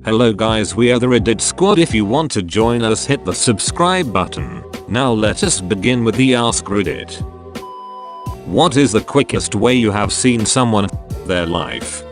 Hello guys, we are the Reddit squad. If you want to join us, hit the subscribe button. Now let us begin with the Ask Reddit. What is the quickest way you have seen someone their life?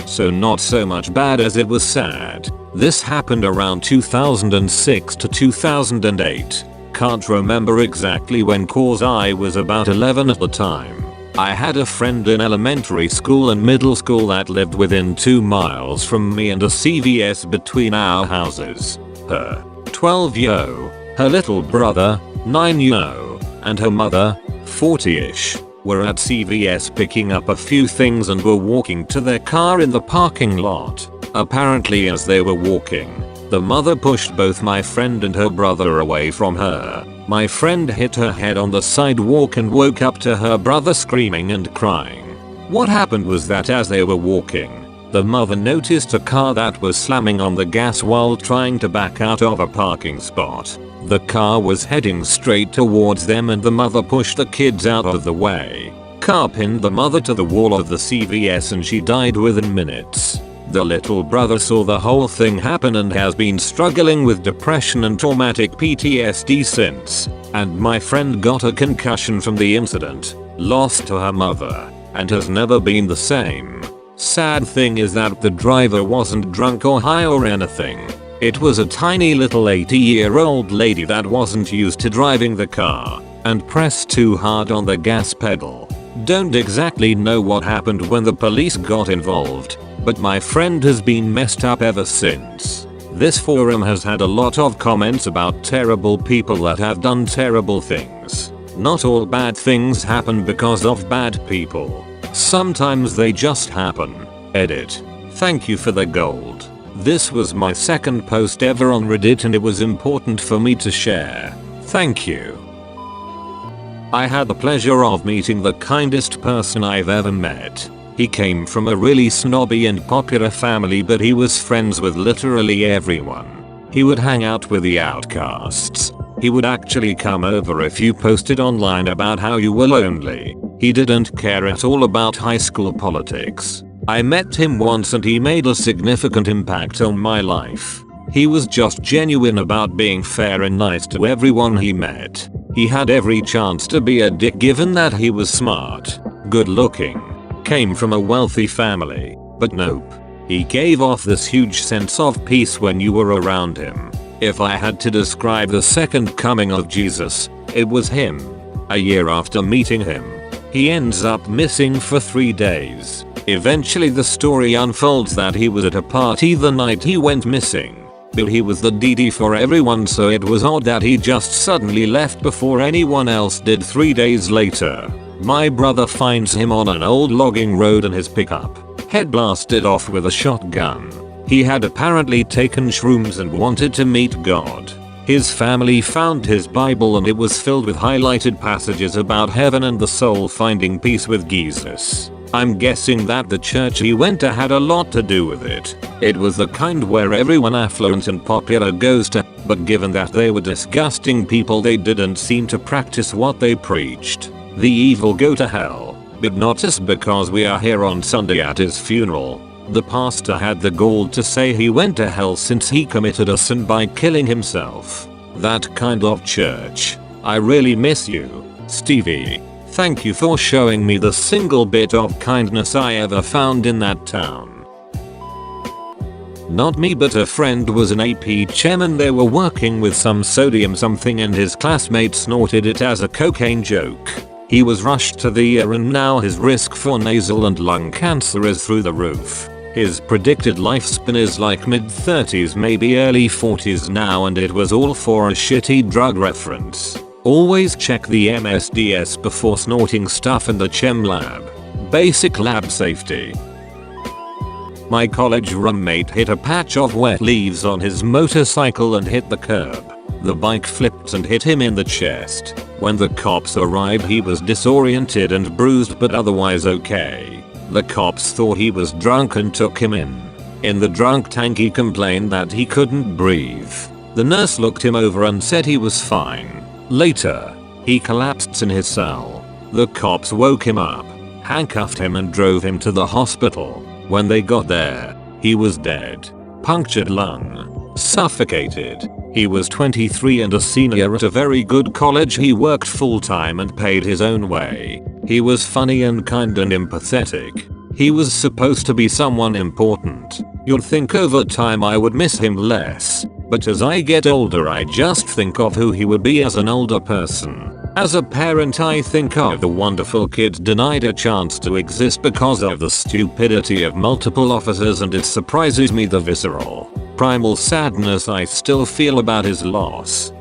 So not so much bad as it was sad. This happened around 2006 to 2008. Can't remember exactly when cause I was about 11 at the time. I had a friend in elementary school and middle school that lived within 2 miles from me and a CVS between our houses. Her 12-year-old, her little brother 9-year-old, and her mother 40-ish were at CVS picking up a few things and were walking to their car in the parking lot. Apparently as they were walking, the mother pushed both my friend and her brother away from her. My friend hit her head on the sidewalk and woke up to her brother screaming and crying. What happened was that as they were walking, the mother noticed a car that was slamming on the gas while trying to back out of a parking spot. The car was heading straight towards them and the mother pushed the kids out of the way. Car pinned the mother to the wall of the CVS and she died within minutes. The little brother saw the whole thing happen and has been struggling with depression and traumatic PTSD since. And my friend got a concussion from the incident, lost to her mother, and has never been the same. Sad thing is that the driver wasn't drunk or high or anything. It was a tiny little 80-year-old lady that wasn't used to driving the car and pressed too hard on the gas pedal. Don't exactly know what happened when the police got involved, but my friend has been messed up ever since. This forum has had a lot of comments about terrible people that have done terrible things. Not all bad things happen because of bad people. Sometimes they just happen. Edit. Thank you for the gold. This was my second post ever on Reddit and it was important for me to share. Thank you. I had the pleasure of meeting the kindest person I've ever met. He came from a really snobby and popular family, but he was friends with literally everyone. He would hang out with the outcasts. He would actually come over if you posted online about how you were lonely. He didn't care at all about high school politics. I met him once and he made a significant impact on my life. He was just genuine about being fair and nice to everyone he met. He had every chance to be a dick given that he was smart, good looking, came from a wealthy family, but nope. He gave off this huge sense of peace when you were around him. If I had to describe the second coming of Jesus, it was him. A year after meeting him, he ends up missing for 3 days. Eventually the story unfolds that he was at a party the night he went missing. But he was the DD for everyone, so it was odd that he just suddenly left before anyone else did. 3 days later, my brother finds him on an old logging road in his pickup, head blasted off with a shotgun. He had apparently taken shrooms and wanted to meet God. His family found his Bible and it was filled with highlighted passages about heaven and the soul finding peace with Jesus. I'm guessing that the church he went to had a lot to do with it. It was the kind where everyone affluent and popular goes to, but given that they were disgusting people, they didn't seem to practice what they preached. The evil go to hell, but not just because we are here on Sunday at his funeral. The pastor had the gall to say he went to hell since he committed a sin by killing himself. That kind of church. I really miss you, Stevie. Thank you for showing me the single bit of kindness I ever found in that town. Not me, but a friend was an AP chem and they were working with some sodium something and his classmate snorted it as a cocaine joke. He was rushed to the ER and now his risk for nasal and lung cancer is through the roof. His predicted lifespan is like mid-30s, maybe early 40s now, and it was all for a shitty drug reference. Always check the MSDS before snorting stuff in the chem lab. Basic lab safety. My college roommate hit a patch of wet leaves on his motorcycle and hit the curb. The bike flipped and hit him in the chest. When the cops arrived, he was disoriented and bruised but otherwise okay. The cops thought he was drunk and took him in. In the drunk tank he complained that he couldn't breathe. The nurse looked him over and said he was fine. Later, he collapsed in his cell. The cops woke him up, handcuffed him and drove him to the hospital. When they got there, he was dead. punctured lung. Suffocated. He was 23 and a senior at a very good college. He worked full time and paid his own way. He was funny and kind and empathetic. He was supposed to be someone important. You'd think over time I would miss him less, but as I get older I just think of who he would be as an older person. As a parent I think of the wonderful kid denied a chance to exist because of the stupidity of multiple officers, and it surprises me the visceral, primal sadness I still feel about his loss.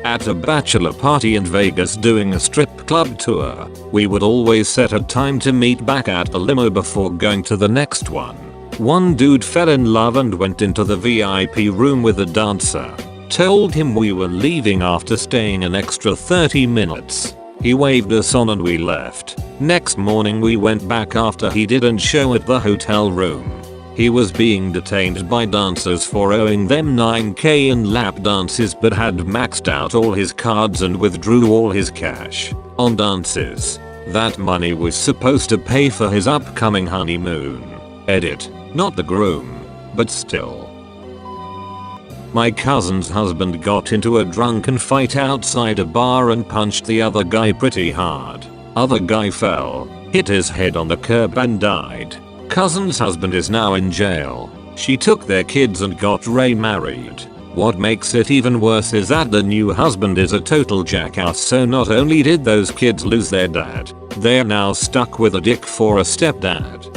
At a bachelor party in Vegas doing a strip club tour, we would always set a time to meet back at the limo before going to the next one. One dude fell in love and went into the VIP room with a dancer. Told him we were leaving after staying an extra 30 minutes. He waved us on and we left. Next morning we went back after he didn't show at the hotel room. He was being detained by dancers for owing them $9,000 in lap dances but had maxed out all his cards and withdrew all his cash on dances. That money was supposed to pay for his upcoming honeymoon. Edit. Not the groom. But still. My cousin's husband got into a drunken fight outside a bar and punched the other guy pretty hard. Other guy fell, hit his head on the curb and died. Cousin's husband is now in jail. She took their kids and got remarried. What makes it even worse is that the new husband is a total jackass, so not only did those kids lose their dad, they're now stuck with a dick for a stepdad.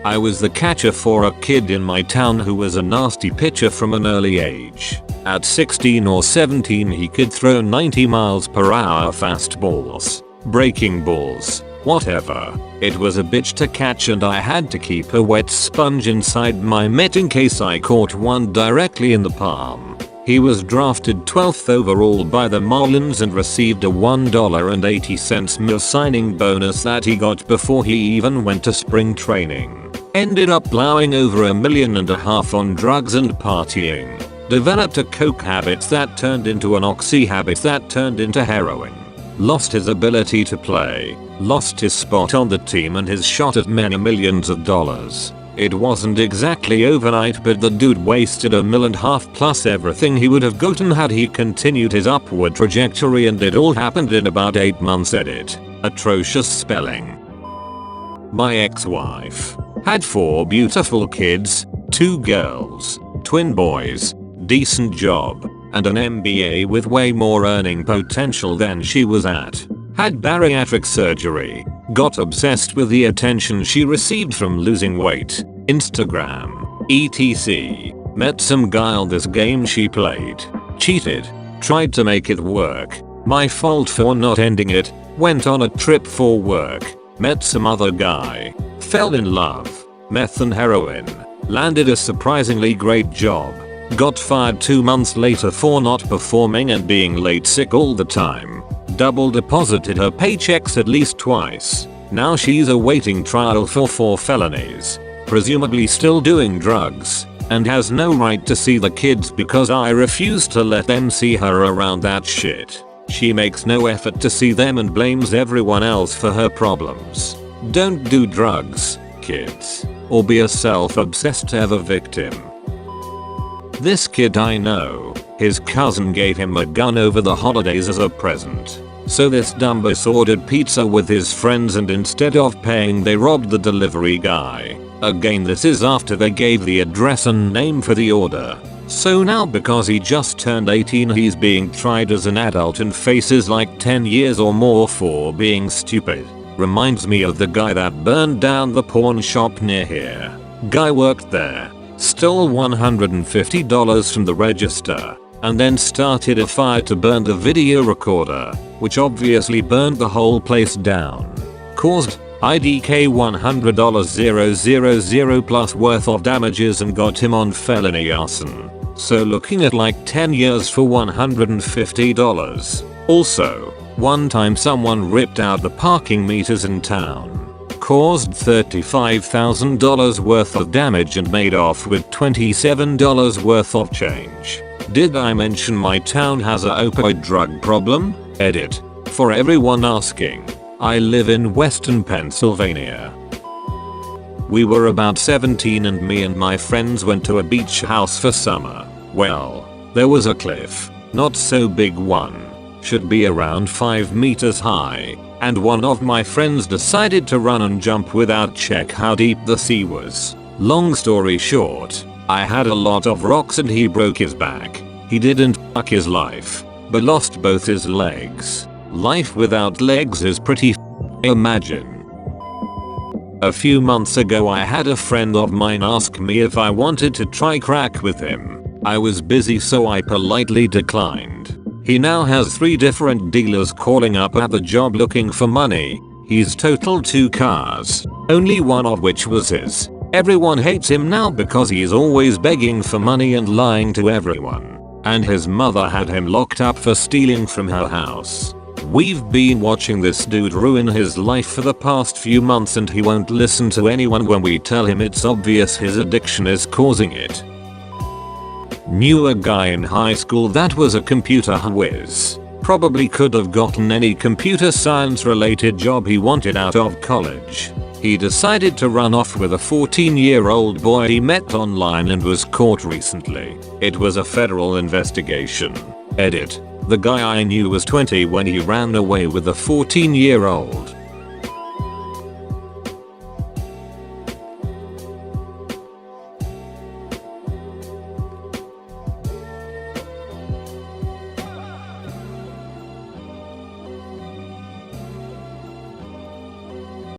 I was the catcher for a kid in my town who was a nasty pitcher from an early age. At 16 or 17 he could throw 90 miles per hour fastballs, breaking balls, whatever. It was a bitch to catch and I had to keep a wet sponge inside my mitt in case I caught one directly in the palm. He was drafted 12th overall by the Marlins and received a $1.80 more signing bonus that he got before he even went to spring training. Ended up blowing over $1.5 million on drugs and partying. Developed a coke habit that turned into an oxy habit that turned into heroin. Lost his ability to play. Lost his spot on the team and his shot at many millions of dollars. It wasn't exactly overnight, but the dude wasted $1.5 million plus everything he would have gotten had he continued his upward trajectory, and it all happened in about 8 months. Edit. Atrocious spelling. My ex-wife had 4 beautiful kids, 2 girls, twin boys, decent job, and an MBA with way more earning potential than she was at. Had bariatric surgery, got obsessed with the attention she received from losing weight, Instagram, etc. Met some guy on this game she played, cheated, tried to make it work, my fault for not ending it, went on a trip for work, met some other guy, fell in love, meth and heroin, landed a surprisingly great job, got fired 2 months later for not performing and being late sick all the time, double deposited her paychecks at least twice. Now she's awaiting trial for 4 felonies, presumably still doing drugs, and has no right to see the kids because I refuse to let them see her around that shit. She makes no effort to see them and blames everyone else for her problems. Don't do drugs, kids, or be a self-obsessed ever victim. This kid I know, his cousin gave him a gun over the holidays as a present. So this dumbass ordered pizza with his friends and instead of paying they robbed the delivery guy. Again, this is after they gave the address and name for the order. So now because he just turned 18 he's being tried as an adult and faces like 10 years or more for being stupid. Reminds me of the guy that burned down the pawn shop near here. Guy worked there, stole $150 from the register, and then started a fire to burn the video recorder, which obviously burned the whole place down. Caused IDK $100,000 plus worth of damages and got him on felony arson. So looking at like 10 years for $150. Also, one time someone ripped out the parking meters in town. Caused $35,000 worth of damage and made off with $27 worth of change. Did I mention my town has a opioid drug problem? Edit. For everyone asking, I live in Western Pennsylvania. We were about 17 and me and my friends went to a beach house for summer. Well, there was a cliff, not so big one, should be around 5 meters high, and one of my friends decided to run and jump without check how deep the sea was. Long story short, I had a lot of rocks and he broke his back. He didn't fuck his life, but lost both his legs. Life without legs is pretty imagine. A few months ago I had a friend of mine ask me if I wanted to try crack with him. I was busy so I politely declined. He now has 3 different dealers calling up at the job looking for money. He's totaled 2 cars, only one of which was his. Everyone hates him now because he's always begging for money and lying to everyone. And his mother had him locked up for stealing from her house. We've been watching this dude ruin his life for the past few months and he won't listen to anyone when we tell him it's obvious his addiction is causing it. Knew a guy in high school that was a computer whiz. Probably could have gotten any computer science related job he wanted out of college. He decided to run off with a 14-year-old boy he met online and was caught recently. It was a federal investigation. Edit. The guy I knew was 20 when he ran away with a 14-year-old.